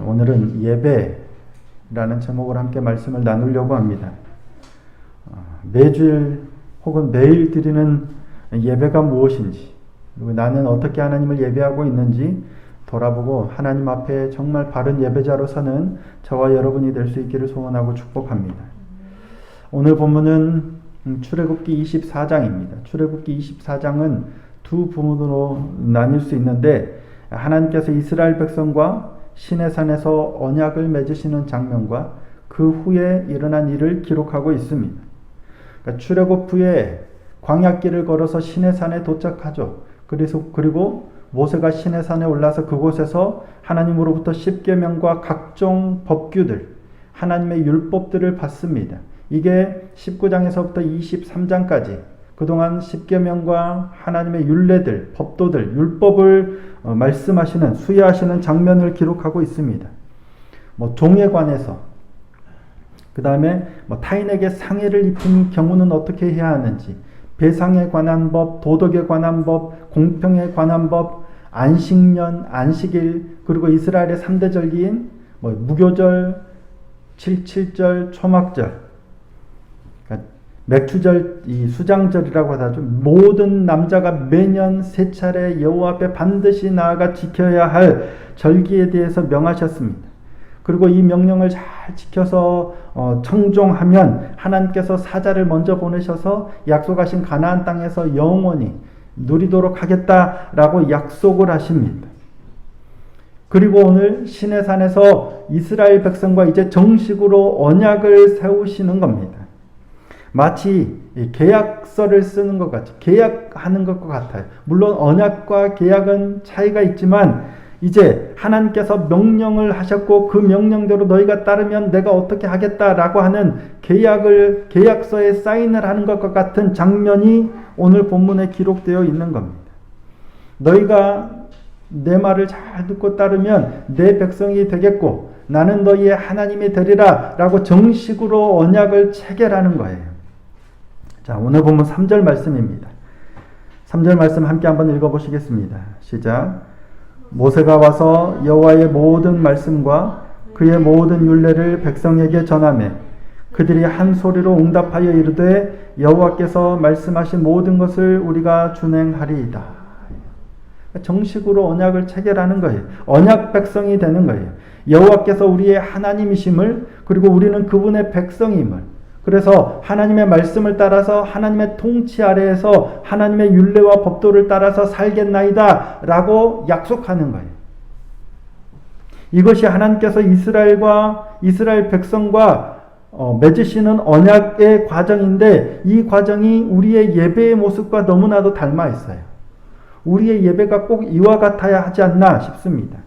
오늘은 예배라는 제목으로 함께 말씀을 나누려고 합니다. 매주일 혹은 매일 드리는 예배가 무엇인지, 그리고 나는 어떻게 하나님을 예배하고 있는지 돌아보고 하나님 앞에 정말 바른 예배자로 서는 저와 여러분이 될 수 있기를 소원하고 축복합니다. 오늘 본문은 출애굽기 24장입니다. 출애굽기 24장은 두 부분으로 나뉠 수 있는데, 하나님께서 이스라엘 백성과 시내산에서 언약을 맺으시는 장면과 그 후에 일어난 일을 기록하고 있습니다. 그러니까 출애굽 후에 광야길을 걸어서 시내산에 도착하죠. 그리고 모세가 시내산에 올라서 그곳에서 하나님으로부터 십계명과 각종 법규들, 하나님의 율법들을 받습니다. 이게 19장에서부터 23장까지 그동안 십계명과 하나님의 율례들, 법도들, 율법을 말씀하시는, 수여하시는 장면을 기록하고 있습니다. 종에 관해서, 그 다음에 타인에게 상해를 입힌 경우는 어떻게 해야 하는지, 배상에 관한 법, 도덕에 관한 법, 공평에 관한 법, 안식년, 안식일, 그리고 이스라엘의 3대 절기인 무교절, 7.7절, 초막절, 맥추절, 이 수장절이라고 하죠. 모든 남자가 매년 세 차례 여호와 앞에 반드시 나아가 지켜야 할 절기에 대해서 명하셨습니다. 그리고 이 명령을 잘 지켜서 청종하면 하나님께서 사자를 먼저 보내셔서 약속하신 가나안 땅에서 영원히 누리도록 하겠다라고 약속을 하십니다. 그리고 오늘 시내산에서 이스라엘 백성과 이제 정식으로 언약을 세우시는 겁니다. 마치 계약서를 쓰는 것 같이, 계약하는 것과 같아요. 물론 언약과 계약은 차이가 있지만 이제 하나님께서 명령을 하셨고 그 명령대로 너희가 따르면 내가 어떻게 하겠다라고 하는 계약서에 사인을 하는 것과 같은 장면이 오늘 본문에 기록되어 있는 겁니다. 너희가 내 말을 잘 듣고 따르면 내 백성이 되겠고 나는 너희의 하나님이 되리라 라고 정식으로 언약을 체결하는 거예요. 자, 오늘 본문 3절 말씀입니다. 3절 말씀 함께 한번 읽어보시겠습니다. 시작. 모세가 와서 여호와의 모든 말씀과 그의 모든 율례를 백성에게 전하매 그들이 한 소리로 응답하여 이르되 여호와께서 말씀하신 모든 것을 우리가 준행하리이다. 정식으로 언약을 체결하는 거예요. 언약 백성이 되는 거예요. 여호와께서 우리의 하나님이심을, 그리고 우리는 그분의 백성임을, 그래서 하나님의 말씀을 따라서 하나님의 통치 아래에서 하나님의 율례와 법도를 따라서 살겠나이다 라고 약속하는 거예요. 이것이 하나님께서 이스라엘 백성과 맺으시는 언약의 과정인데, 이 과정이 우리의 예배의 모습과 너무나도 닮아 있어요. 우리의 예배가 꼭 이와 같아야 하지 않나 싶습니다.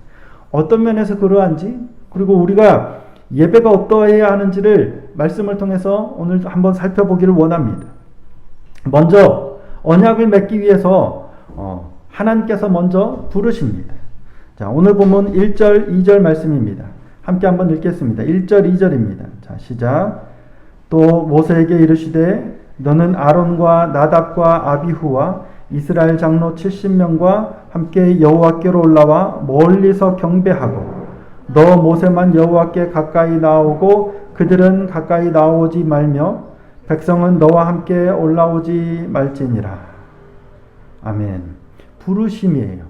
어떤 면에서 그러한지, 그리고 우리가 예배가 어떠해야 하는지를 말씀을 통해서 오늘 한번 살펴보기를 원합니다. 먼저 언약을 맺기 위해서 하나님께서 먼저 부르십니다. 자, 오늘 본문 1절, 2절 말씀입니다. 함께 한번 읽겠습니다. 1절, 2절입니다. 자, 시작. 또 모세에게 이르시되 너는 아론과 나답과 아비후와 이스라엘 장로 70명과 함께 여호와께로 올라와 멀리서 경배하고 너 모세만 여호와께 가까이 나오고 그들은 가까이 나오지 말며 백성은 너와 함께 올라오지 말지니라. 아멘. 부르심이에요.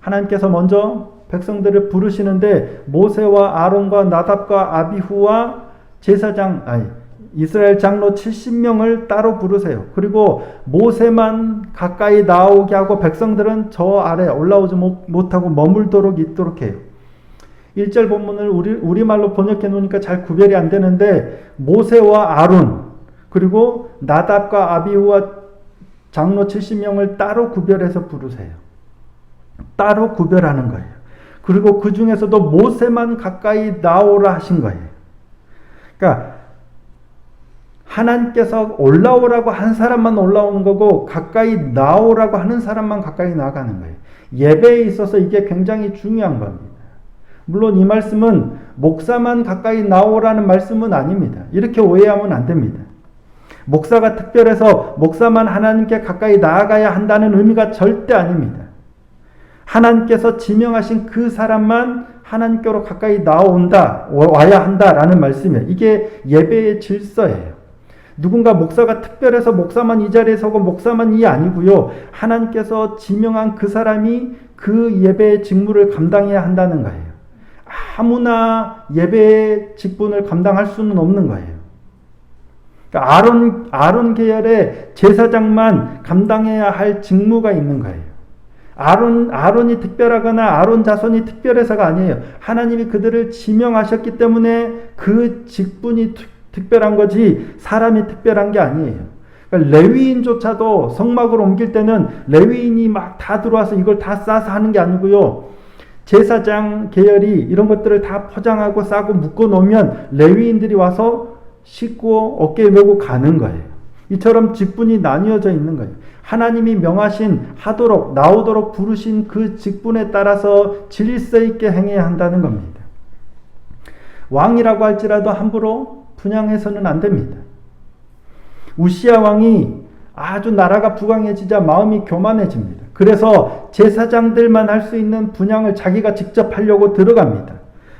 하나님께서 먼저 백성들을 부르시는데 모세와 아론과 나답과 아비후와 이스라엘 장로 70명을 따로 부르세요. 그리고 모세만 가까이 나오게 하고 백성들은 저 아래 올라오지 못하고 머물도록 있도록 해요. 1절 본문을 우리말로 번역해 놓으니까 잘 구별이 안 되는데, 모세와 아론, 그리고 나답과 아비후와 장로 70명을 따로 구별해서 부르세요. 따로 구별하는 거예요. 그리고 그 중에서도 모세만 가까이 나오라 하신 거예요. 그러니까 하나님께서 올라오라고 한 사람만 올라오는 거고 가까이 나오라고 하는 사람만 가까이 나가는 거예요. 예배에 있어서 이게 굉장히 중요한 겁니다. 물론 이 말씀은 목사만 가까이 나오라는 말씀은 아닙니다. 이렇게 오해하면 안 됩니다. 목사가 특별해서 목사만 하나님께 가까이 나아가야 한다는 의미가 절대 아닙니다. 하나님께서 지명하신 그 사람만 하나님께로 가까이 와야 한다라는 말씀이에요. 이게 예배의 질서예요. 누군가 목사가 특별해서 목사만 이 자리에 서고 목사만 이 아니고요. 하나님께서 지명한 그 사람이 그 예배의 직무를 감당해야 한다는 거예요. 아무나 예배의 직분을 감당할 수는 없는 거예요. 그러니까 아론 계열의 제사장만 감당해야 할 직무가 있는 거예요. 아론이 특별하거나 아론 자손이 특별해서가 아니에요. 하나님이 그들을 지명하셨기 때문에 그 직분이 특별한 거지 사람이 특별한 게 아니에요. 그러니까 레위인조차도 성막을 옮길 때는 레위인이 막 다 들어와서 이걸 다 싸서 하는 게 아니고요. 제사장 계열이 이런 것들을 다 포장하고 싸고 묶어 놓으면 레위인들이 와서 싣고 어깨에 메고 가는 거예요. 이처럼 직분이 나뉘어져 있는 거예요. 하나님이 명하신 하도록 나오도록 부르신 그 직분에 따라서 질서 있게 행해야 한다는 겁니다. 왕이라고 할지라도 함부로 분양해서는 안 됩니다. 우시야 왕이 아주 나라가 부강해지자 마음이 교만해집니다. 그래서 제사장들만 할 수 있는 분양을 자기가 직접 하려고 들어갑니다.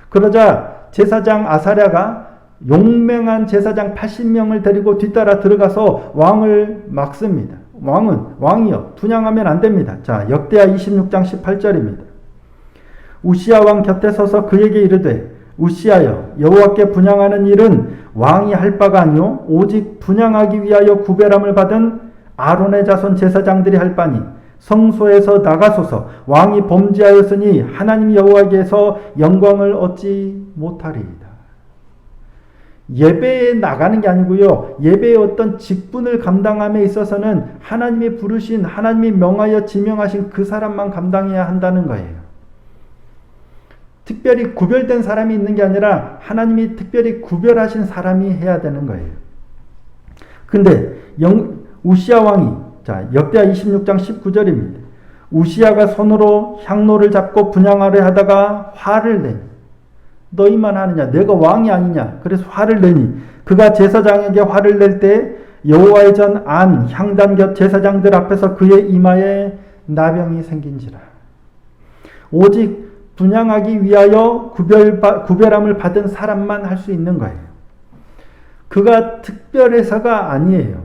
그러자 제사장 아사랴가 용맹한 제사장 80명을 데리고 뒤따라 들어가서 왕을 막습니다. 왕이요, 분양하면 안 됩니다. 자, 역대하 26장 18절입니다. 우시야 왕 곁에 서서 그에게 이르되 우시야여, 여호와께 분양하는 일은 왕이 할 바가 아니요 오직 분양하기 위하여 구별함을 받은 아론의 자손 제사장들이 할 바니 성소에서 나가소서. 왕이 범죄하였으니 하나님 여호와께서 영광을 얻지 못하리이다. 예배에 나가는 게 아니고요. 예배의 어떤 직분을 감당함에 있어서는 하나님이 부르신, 하나님이 명하여 지명하신 그 사람만 감당해야 한다는 거예요. 특별히 구별된 사람이 있는 게 아니라 하나님이 특별히 구별하신 사람이 해야 되는 거예요. 근데 우시야 왕이, 자, 역대하 26장 19절입니다. 우시야가 손으로 향로를 잡고 분향하려 하다가 화를 내니, 너희만 하느냐, 내가 왕이 아니냐, 그래서 화를 내니, 그가 제사장에게 화를 낼 때 여호와의 전 안 향단 곁 제사장들 앞에서 그의 이마에 나병이 생긴지라. 오직 분향하기 위하여 구별함을 받은 사람만 할 수 있는 거예요. 그가 특별해서가 아니에요.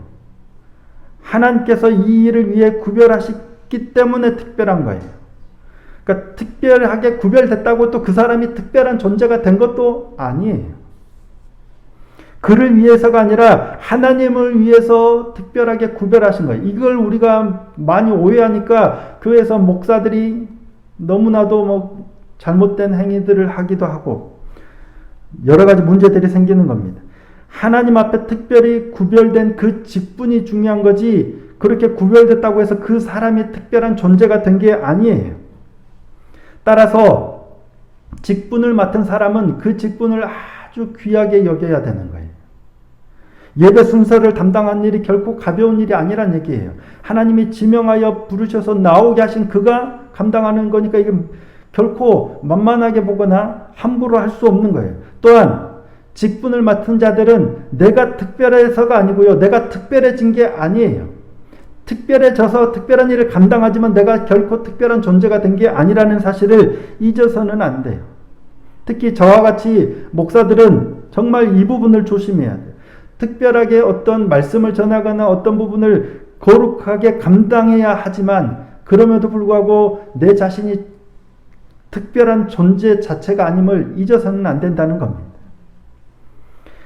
하나님께서 이 일을 위해 구별하셨기 때문에 특별한 거예요. 그러니까 특별하게 구별됐다고 또 그 사람이 특별한 존재가 된 것도 아니에요. 그를 위해서가 아니라 하나님을 위해서 특별하게 구별하신 거예요. 이걸 우리가 많이 오해하니까 교회에서 목사들이 너무나도 잘못된 행위들을 하기도 하고 여러 가지 문제들이 생기는 겁니다. 하나님 앞에 특별히 구별된 그 직분이 중요한 거지, 그렇게 구별됐다고 해서 그 사람이 특별한 존재가 된 게 아니에요. 따라서 직분을 맡은 사람은 그 직분을 아주 귀하게 여겨야 되는 거예요. 예배 순서를 담당한 일이 결코 가벼운 일이 아니란 얘기예요. 하나님이 지명하여 부르셔서 나오게 하신 그가 감당하는 거니까 이게 결코 만만하게 보거나 함부로 할 수 없는 거예요. 또한 직분을 맡은 자들은 내가 특별해서가 아니고요. 내가 특별해진 게 아니에요. 특별해져서 특별한 일을 감당하지만 내가 결코 특별한 존재가 된 게 아니라는 사실을 잊어서는 안 돼요. 특히 저와 같이 목사들은 정말 이 부분을 조심해야 돼요. 특별하게 어떤 말씀을 전하거나 어떤 부분을 거룩하게 감당해야 하지만 그럼에도 불구하고 내 자신이 특별한 존재 자체가 아님을 잊어서는 안 된다는 겁니다.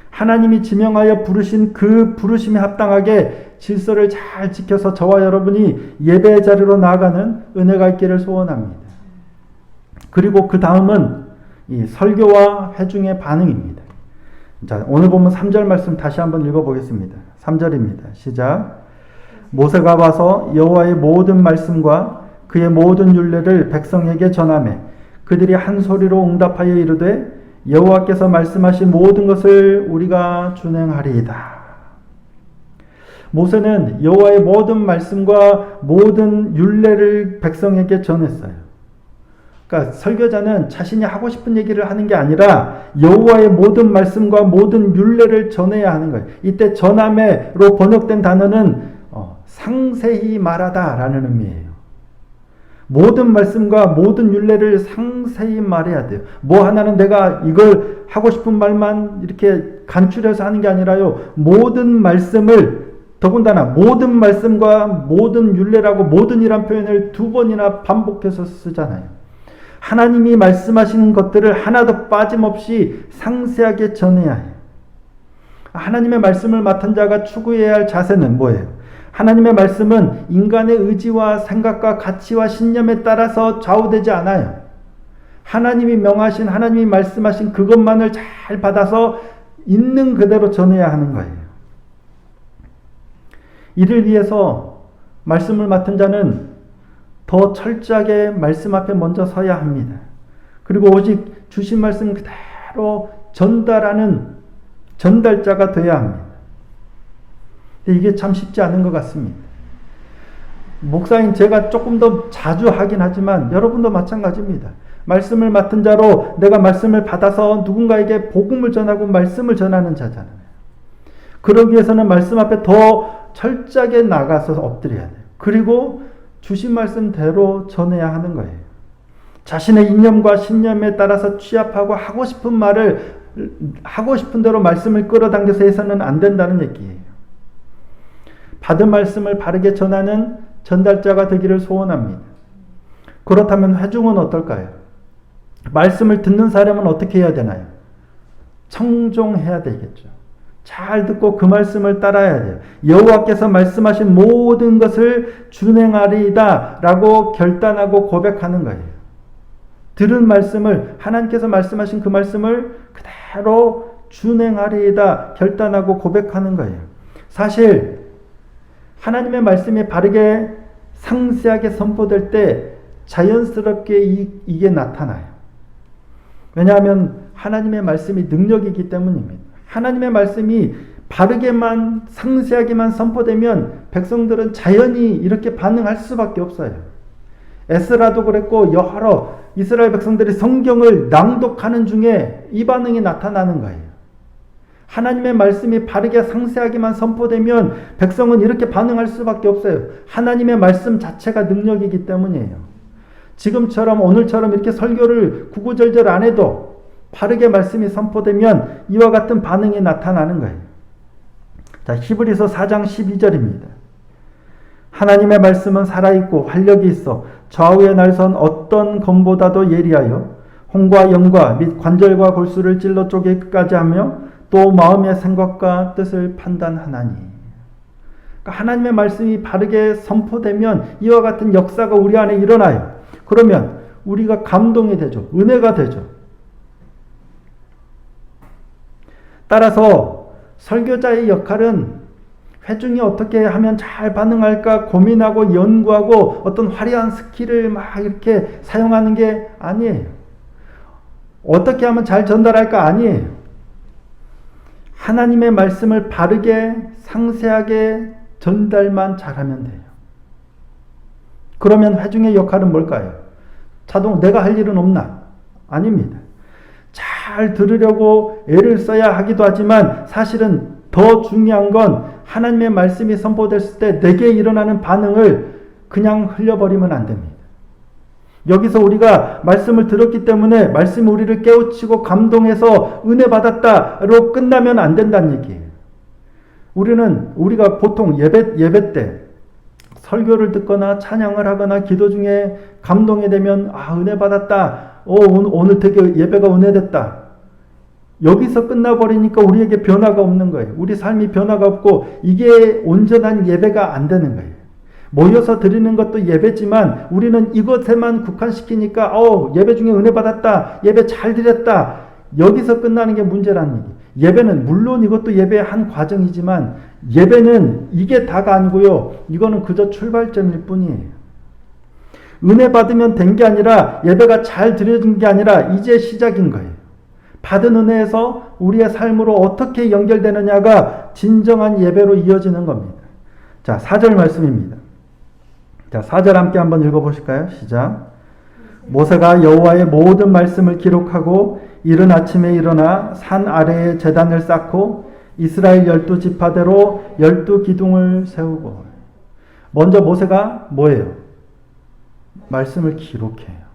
하나님이 지명하여 부르신 그 부르심에 합당하게 질서를 잘 지켜서 저와 여러분이 예배의 자리로 나아가는 은혜가 있기를 소원합니다. 그리고 그 다음은 이 설교와 회중의 반응입니다. 자, 오늘 보면 3절 말씀 다시 한번 읽어보겠습니다. 3절입니다. 시작. 모세가 와서 여호와의 모든 말씀과 그의 모든 율례를 백성에게 전하매 그들이 한 소리로 응답하여 이르되 여호와께서 말씀하신 모든 것을 우리가 준행하리이다. 모세는 여호와의 모든 말씀과 모든 율례를 백성에게 전했어요. 그러니까 설교자는 자신이 하고 싶은 얘기를 하는 게 아니라 여호와의 모든 말씀과 모든 율례를 전해야 하는 거예요. 이때 전함에로 번역된 단어는 상세히 말하다 라는 의미예요. 모든 말씀과 모든 율례를 상세히 말해야 돼요. 뭐 하나는 내가 이걸 하고 싶은 말만 이렇게 간추려서 하는 게 아니라요. 모든 말씀을, 더군다나 모든 말씀과 모든 율례라고 모든이란 표현을 2번이나 반복해서 쓰잖아요. 하나님이 말씀하시는 것들을 하나도 빠짐없이 상세하게 전해야 해요. 하나님의 말씀을 맡은 자가 추구해야 할 자세는 뭐예요? 하나님의 말씀은 인간의 의지와 생각과 가치와 신념에 따라서 좌우되지 않아요. 하나님이 명하신, 하나님이 말씀하신 그것만을 잘 받아서 있는 그대로 전해야 하는 거예요. 이를 위해서 말씀을 맡은 자는 더 철저하게 말씀 앞에 먼저 서야 합니다. 그리고 오직 주신 말씀 그대로 전달하는 전달자가 되어야 합니다. 이게 참 쉽지 않은 것 같습니다. 목사인 제가 조금 더 자주 하긴 하지만 여러분도 마찬가지입니다. 말씀을 맡은 자로 내가 말씀을 받아서 누군가에게 복음을 전하고 말씀을 전하는 자잖아요. 그러기 위해서는 말씀 앞에 더 철저하게 나가서 엎드려야 돼요. 그리고 주신 말씀대로 전해야 하는 거예요. 자신의 이념과 신념에 따라서 취합하고 하고 싶은 말을 하고 싶은 대로 말씀을 끌어당겨서 해서는 안 된다는 얘기예요. 받은 말씀을 바르게 전하는 전달자가 되기를 소원합니다. 그렇다면 회중은 어떨까요? 말씀을 듣는 사람은 어떻게 해야 되나요? 청종해야 되겠죠. 잘 듣고 그 말씀을 따라야 돼요. 여호와께서 말씀하신 모든 것을 준행하리이다 라고 결단하고 고백하는 거예요. 들은 말씀을, 하나님께서 말씀하신 그 말씀을 그대로 준행하리이다 결단하고 고백하는 거예요. 사실 하나님의 말씀이 바르게 상세하게 선포될 때 자연스럽게 이게 나타나요. 왜냐하면 하나님의 말씀이 능력이기 때문입니다. 하나님의 말씀이 바르게만 상세하게만 선포되면 백성들은 자연히 이렇게 반응할 수밖에 없어요. 에스라도 그랬고 여러 이스라엘 백성들이 성경을 낭독하는 중에 이 반응이 나타나는 거예요. 하나님의 말씀이 바르게 상세하게만 선포되면 백성은 이렇게 반응할 수밖에 없어요. 하나님의 말씀 자체가 능력이기 때문이에요. 지금처럼 오늘처럼 이렇게 설교를 구구절절 안 해도 바르게 말씀이 선포되면 이와 같은 반응이 나타나는 거예요. 자, 히브리서 4장 12절입니다. 하나님의 말씀은 살아있고 활력이 있어 좌우에 날선 어떤 검보다도 예리하여 홍과 영과 및 관절과 골수를 찔러 쪼개기까지 하며 또 마음의 생각과 뜻을 판단하나니. 그러니까 하나님의 말씀이 바르게 선포되면 이와 같은 역사가 우리 안에 일어나요. 그러면 우리가 감동이 되죠. 은혜가 되죠. 따라서 설교자의 역할은 회중이 어떻게 하면 잘 반응할까 고민하고 연구하고 어떤 화려한 스킬을 막 이렇게 사용하는 게 아니에요. 어떻게 하면 잘 전달할까 아니에요. 하나님의 말씀을 바르게 상세하게 전달만 잘하면 돼요. 그러면 회중의 역할은 뭘까요? 내가 할 일은 없나? 아닙니다. 잘 들으려고 애를 써야 하기도 하지만 사실은 더 중요한 건 하나님의 말씀이 선포됐을 때 내게 일어나는 반응을 그냥 흘려버리면 안 됩니다. 여기서 우리가 말씀을 들었기 때문에 말씀이 우리를 깨우치고 감동해서 은혜 받았다로 끝나면 안 된다는 얘기예요. 우리가 보통 예배 때 설교를 듣거나 찬양을 하거나 기도 중에 감동이 되면 은혜 받았다. 오늘 되게 예배가 은혜됐다. 여기서 끝나버리니까 우리에게 변화가 없는 거예요. 우리 삶이 변화가 없고 이게 온전한 예배가 안 되는 거예요. 모여서 드리는 것도 예배지만 우리는 이것에만 국한시키니까 예배 중에 은혜 받았다. 예배 잘 드렸다. 여기서 끝나는 게 문제라는 얘기. 예배는 물론 이것도 예배의 한 과정이지만 예배는 이게 다가 아니고요. 이거는 그저 출발점일 뿐이에요. 은혜 받으면 된 게 아니라 예배가 잘 드려진 게 아니라 이제 시작인 거예요. 받은 은혜에서 우리의 삶으로 어떻게 연결되느냐가 진정한 예배로 이어지는 겁니다. 자, 4절 말씀입니다. 자, 4절 함께 한번 읽어보실까요? 시작. 모세가 여호와의 모든 말씀을 기록하고 이른 아침에 일어나 산 아래에 제단을 쌓고 이스라엘 12지파대로 12기둥을 세우고. 먼저 모세가 뭐예요? 말씀을 기록해요.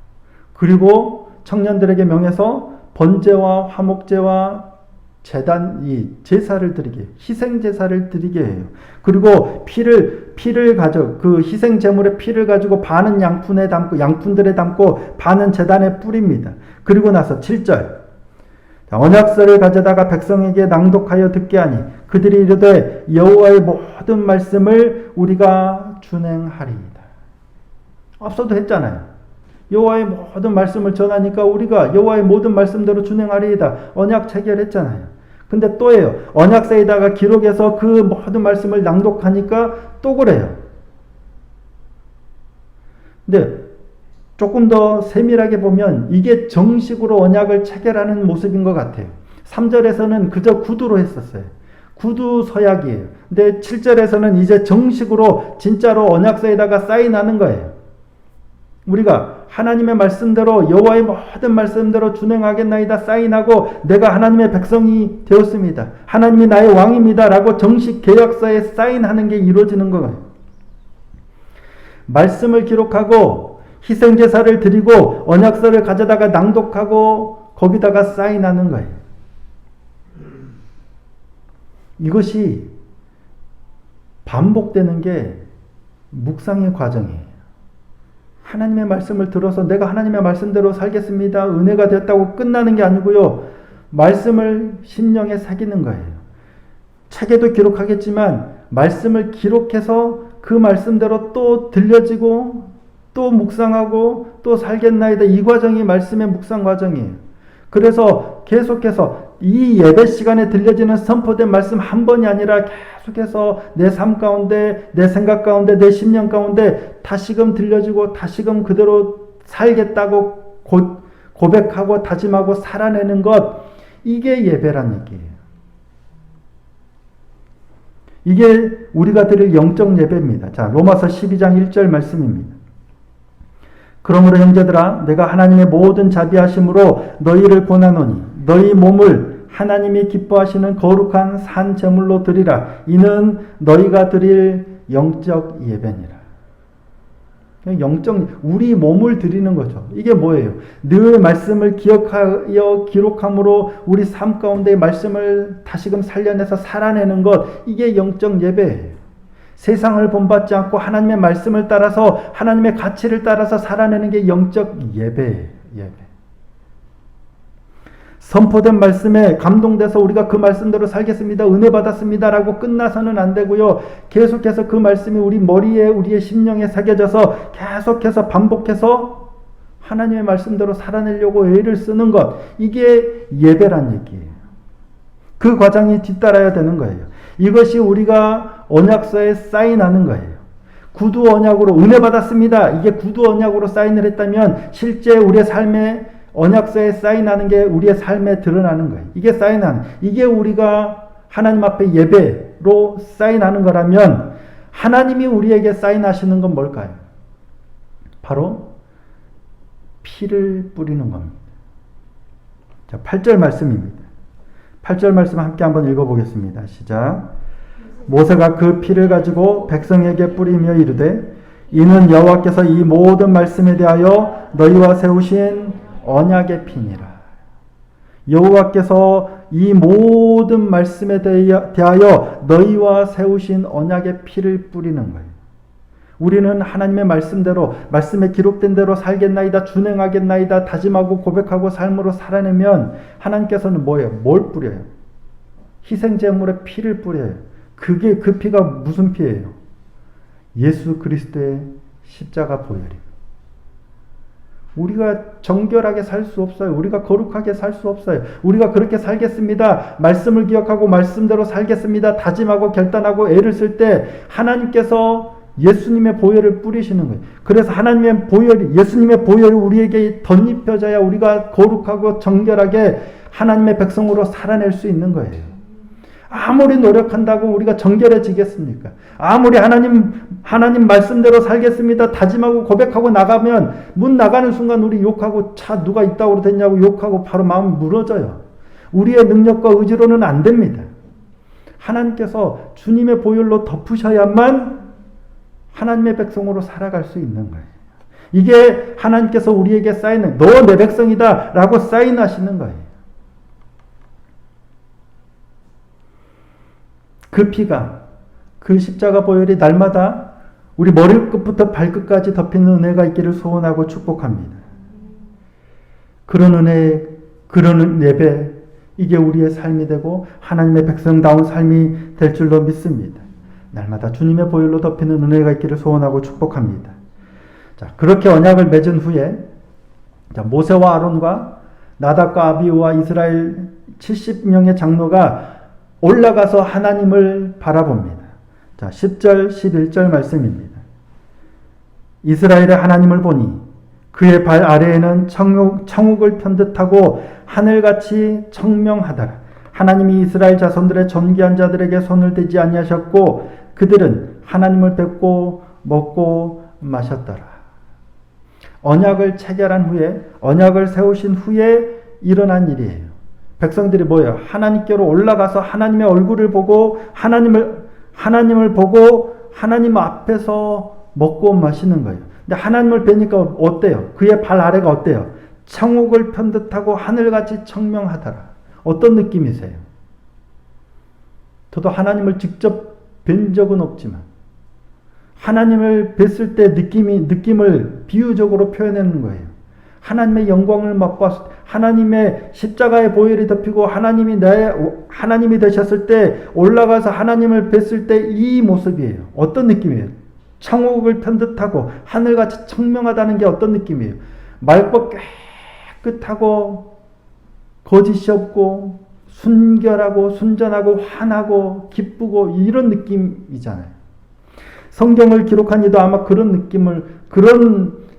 그리고 청년들에게 명해서 번제와 화목제와 제단, 이 제사를 드리게, 희생 제사를 드리게 해요. 그리고 피를 가져, 그 희생 제물의 피를 가지고 반은 양푼에 담고, 양푼들에 담고 반은 제단에 뿌립니다. 그리고 나서 7절. 언약서를 가져다가 백성에게 낭독하여 듣게 하니 그들이 이르되 여호와의 모든 말씀을 우리가 준행하리이다. 앞서도 했잖아요. 여호와의 모든 말씀을 전하니까 우리가 여호와의 모든 말씀대로 준행하리이다. 언약 체결했잖아요. 근데 또예요. 언약서에다가 기록해서 그 모든 말씀을 낭독하니까 또 그래요. 근데 조금 더 세밀하게 보면 이게 정식으로 언약을 체결하는 모습인 것 같아요. 3절에서는 그저 구두로 했었어요. 구두 서약이에요. 근데 7절에서는 이제 정식으로 진짜로 언약서에다가 사인하는 거예요. 우리가 하나님의 말씀대로 여호와의 모든 말씀대로 준행하겠나이다 사인하고 내가 하나님의 백성이 되었습니다. 하나님이 나의 왕입니다. 라고 정식 계약서에 사인하는 게 이루어지는 거예요. 말씀을 기록하고 희생제사를 드리고 언약서를 가져다가 낭독하고 거기다가 사인하는 거예요. 이것이 반복되는 게 묵상의 과정이에요. 하나님의 말씀을 들어서 내가 하나님의 말씀대로 살겠습니다. 은혜가 되었다고 끝나는 게 아니고요. 말씀을 심령에 새기는 거예요. 책에도 기록하겠지만 말씀을 기록해서 그 말씀대로 또 들려지고 또 묵상하고 또 살겠나이다. 이 과정이 말씀의 묵상 과정이에요. 그래서 계속해서 이 예배 시간에 들려지는 선포된 말씀 한 번이 아니라 계속해서 내 삶 가운데, 내 생각 가운데, 내 심령 가운데 다시금 들려지고 다시금 그대로 살겠다고 고백하고 다짐하고 살아내는 것, 이게 예배란 얘기예요. 이게 우리가 드릴 영적 예배입니다. 자, 로마서 12장 1절 말씀입니다. 그러므로 형제들아 내가 하나님의 모든 자비하심으로 너희를 권하노니 너희 몸을 하나님이 기뻐하시는 거룩한 산 제물로 드리라. 이는 너희가 드릴 영적 예배니라. 우리 몸을 드리는 거죠. 이게 뭐예요? 늘 말씀을 기억하여 기록함으로 우리 삶 가운데 말씀을 다시금 살려내서 살아내는 것, 이게 영적 예배예요. 세상을 본받지 않고 하나님의 말씀을 따라서 하나님의 가치를 따라서 살아내는 게 영적 예배예요. 예배. 선포된 말씀에 감동돼서 우리가 그 말씀대로 살겠습니다. 은혜 받았습니다. 라고 끝나서는 안 되고요. 계속해서 그 말씀이 우리 머리에 우리의 심령에 새겨져서 계속해서 반복해서 하나님의 말씀대로 살아내려고 애를 쓰는 것. 이게 예배란 얘기예요. 그 과정이 뒤따라야 되는 거예요. 이것이 우리가 언약서에 사인하는 거예요. 구두 언약으로 은혜 받았습니다. 이게 구두 언약으로 사인을 했다면 실제 우리의 삶에 언약서에 사인하는 게 우리의 삶에 드러나는 거예요. 이게 사인하는, 이게 우리가 하나님 앞에 예배로 사인하는 거라면 하나님이 우리에게 사인하시는 건 뭘까요? 바로 피를 뿌리는 겁니다. 자, 8절 말씀입니다. 8절 말씀 함께 한번 읽어보겠습니다. 시작. 모세가 그 피를 가지고 백성에게 뿌리며 이르되 이는 여호와께서 이 모든 말씀에 대하여 너희와 세우신 언약의 피니라. 여호와께서 이 모든 말씀에 대하여 너희와 세우신 언약의 피를 뿌리는 거예요. 우리는 하나님의 말씀대로, 말씀에 기록된 대로 살겠나이다, 준행하겠나이다, 다짐하고 고백하고 삶으로 살아내면 하나님께서는 뭐예요? 뭘 뿌려요? 희생제물의 피를 뿌려요. 그게, 그 피가 무슨 피예요? 예수 그리스도의 십자가 보혈이에요. 우리가 정결하게 살 수 없어요. 우리가 거룩하게 살 수 없어요. 우리가 그렇게 살겠습니다. 말씀을 기억하고 말씀대로 살겠습니다. 다짐하고 결단하고 애를 쓸 때 하나님께서 예수님의 보혈을 뿌리시는 거예요. 그래서 하나님의 보혈이, 예수님의 보혈이 우리에게 덧입혀져야 우리가 거룩하고 정결하게 하나님의 백성으로 살아낼 수 있는 거예요. 아무리 노력한다고 우리가 정결해지겠습니까? 아무리 하나님 말씀대로 살겠습니다. 다짐하고 고백하고 나가면 문 나가는 순간 우리 욕하고 차 누가 있다고 됐냐고 욕하고 바로 마음 무너져요. 우리의 능력과 의지로는 안 됩니다. 하나님께서 주님의 보혈로 덮으셔야만 하나님의 백성으로 살아갈 수 있는 거예요. 이게 하나님께서 우리에게 사인을, 너 내 백성이다 라고 사인하시는 거예요. 그 피가, 그 십자가 보혈이 날마다 우리 머리끝부터 발끝까지 덮이는 은혜가 있기를 소원하고 축복합니다. 그런 은혜, 그런 예배, 이게 우리의 삶이 되고 하나님의 백성다운 삶이 될 줄로 믿습니다. 날마다 주님의 보혈로 덮이는 은혜가 있기를 소원하고 축복합니다. 자, 그렇게 언약을 맺은 후에 모세와 아론과 나답과 아비후와 이스라엘 70명의 장로가 올라가서 하나님을 바라봅니다. 자, 10절, 11절 말씀입니다. 이스라엘의 하나님을 보니 그의 발 아래에는 청욱을 편듯하고 하늘같이 청명하더라. 하나님이 이스라엘 자손들의 존귀한 자들에게 손을 대지 아니하셨고 그들은 하나님을 뵙고 먹고 마셨더라. 언약을 체결한 후에, 언약을 세우신 후에 일어난 일이에요. 백성들이 뭐예요? 하나님께로 올라가서 하나님의 얼굴을 보고 하나님을 보고 하나님 앞에서 먹고 마시는 거예요. 근데 하나님을 뵈니까 어때요? 그의 발 아래가 어때요? 청옥을 편듯하고 하늘같이 청명하더라. 어떤 느낌이세요? 저도 하나님을 직접 뵌 적은 없지만 하나님을 뵀을 때 느낌을 비유적으로 표현하는 거예요. 하나님의 영광을 맛봤을 때, 하나님의 십자가의 보혈이 덮이고 하나님이 되셨을 때 올라가서 하나님을 뵀을 때 이 모습이에요. 어떤 느낌이에요? 청옥을 편듯하고 하늘같이 청명하다는 게 어떤 느낌이에요? 맑고 깨끗하고 거짓이 없고 순결하고 순전하고 환하고 기쁘고 이런 느낌이잖아요. 성경을 기록한 이도 아마 그런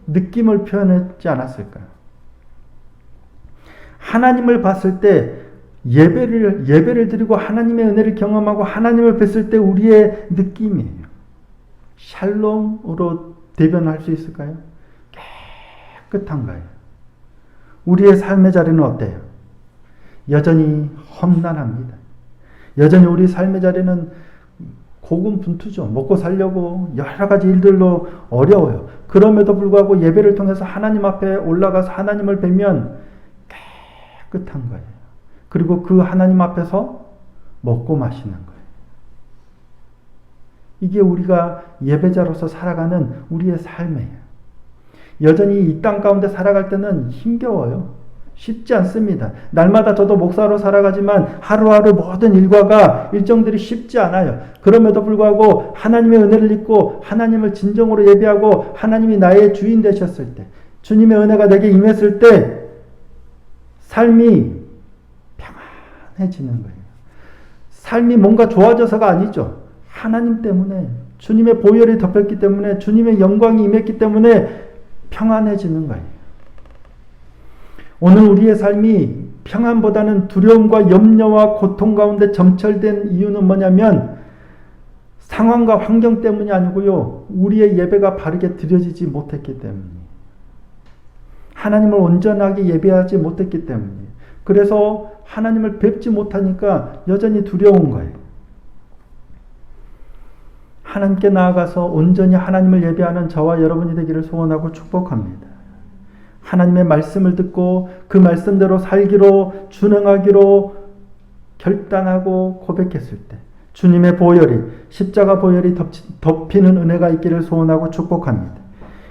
느낌을 표현했지 않았을까요? 하나님을 봤을 때 예배를 드리고 하나님의 은혜를 경험하고 하나님을 뵀을 때 우리의 느낌이에요. 샬롬으로 대변할 수 있을까요? 깨끗한가요? 우리의 삶의 자리는 어때요? 여전히 험난합니다. 여전히 우리 삶의 자리는 고군분투죠. 먹고 살려고 여러 가지 일들로 어려워요. 그럼에도 불구하고 예배를 통해서 하나님 앞에 올라가서 하나님을 뵈면 깨끗한 거예요. 그리고 그 하나님 앞에서 먹고 마시는 거예요. 이게 우리가 예배자로서 살아가는 우리의 삶이에요. 여전히 이 땅 가운데 살아갈 때는 힘겨워요. 쉽지 않습니다. 날마다 저도 목사로 살아가지만 하루하루 모든 일정들이 쉽지 않아요. 그럼에도 불구하고 하나님의 은혜를 잊고 하나님을 진정으로 예배하고 하나님이 나의 주인 되셨을 때, 주님의 은혜가 내게 임했을 때 삶이 평안해지는 거예요. 삶이 뭔가 좋아져서가 아니죠. 하나님 때문에, 주님의 보혈이 덮였기 때문에, 주님의 영광이 임했기 때문에 평안해지는 거예요. 오늘 우리의 삶이 평안보다는 두려움과 염려와 고통 가운데 점철된 이유는 뭐냐면 상황과 환경 때문이 아니고요. 우리의 예배가 바르게 드려지지 못했기 때문이에요. 하나님을 온전하게 예배하지 못했기 때문이에요. 그래서 하나님을 뵙지 못하니까 여전히 두려운 거예요. 하나님께 나아가서 온전히 하나님을 예배하는 저와 여러분이 되기를 소원하고 축복합니다. 하나님의 말씀을 듣고 그 말씀대로 살기로 준행하기로 결단하고 고백했을 때 주님의 보혈이, 십자가 보혈이 덮이는 은혜가 있기를 소원하고 축복합니다.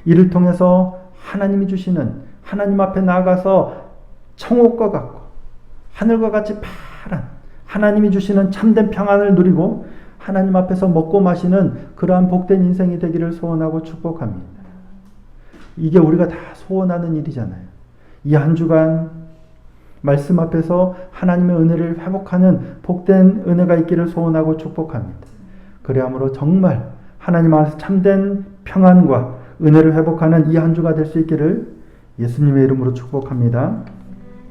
이를 통해서 하나님이 주시는, 하나님 앞에 나아가서 청옥과 같고 하늘과 같이 파란 하나님이 주시는 참된 평안을 누리고 하나님 앞에서 먹고 마시는 그러한 복된 인생이 되기를 소원하고 축복합니다. 이게 우리가 다 소원하는 일이잖아요. 이 한 주간 말씀 앞에서 하나님의 은혜를 회복하는 복된 은혜가 있기를 소원하고 축복합니다. 그래야므로 정말 하나님 안에서 참된 평안과 은혜를 회복하는 이 한 주가 될 수 있기를 예수님의 이름으로 축복합니다.